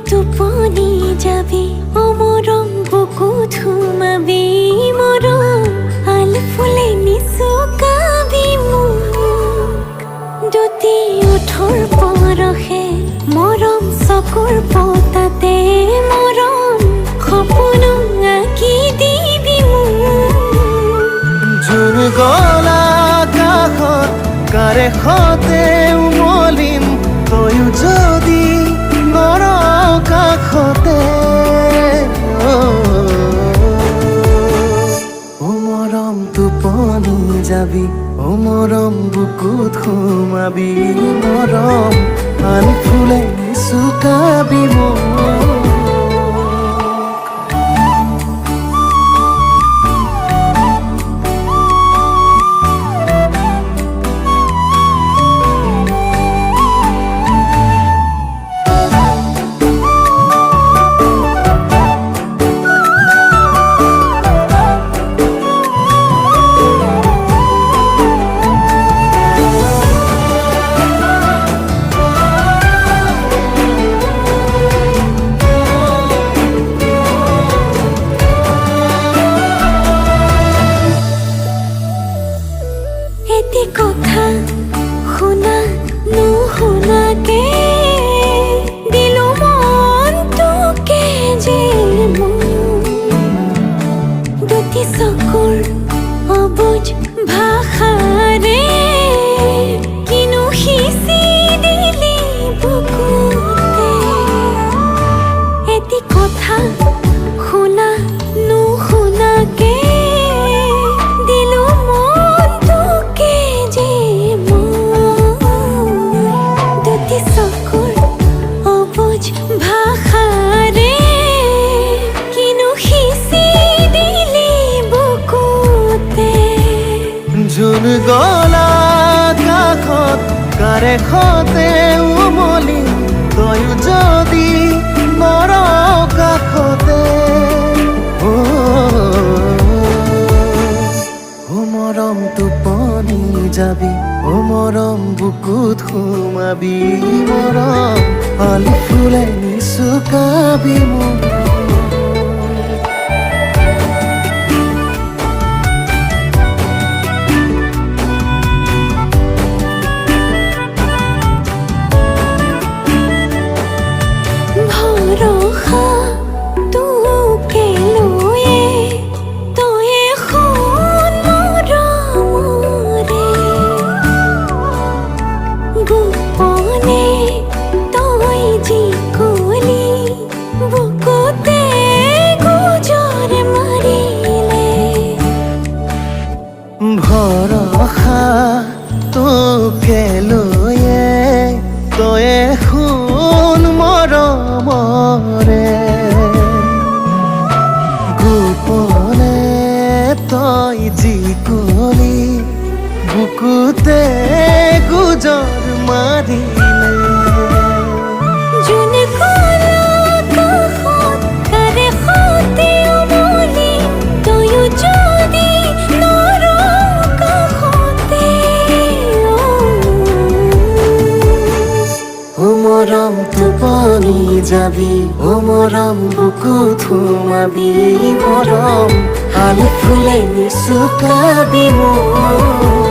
Tuponi jabi, O.morom Tuponi morom, alfule nisukabi muk. Duti othor porohe, morom sokur potate morom, khopono aki dibi muk. Jun gola kakhot kare khote umolim, toyu jodi কাষতে O.morom Tuponi jabi, O.morom বুকুত সোমাবি মৰম আন ফুলে নিচুকাবি মোক এটি কথা শুনা নুশুনাকে দিলো মনটোকে যে দুটি চকুৰ অবুজ ভাষাৰে কিনো সিঁচি দিলি বুকুতে এটি কথা শুনা নুশুনাকে জুন গলা কাষত কাৰে খতে উমলি তয়ু যদি মৰ কাষতে O.morom Tuponi jabi, O.morom বুকুত সোমাবি মৰম আলি ফুলে নিচুকাবি মোক ভৰসা তোকে লৈয়ে তয়ে শুন মৰমৰে গোপনে তই যি কলি বুকুতে গুজৰ মাৰিলে O.morom Tuponi jabi, O.morom বুকুত সোমাবি মৰম আলি ফুলে নিচুকাবি মোক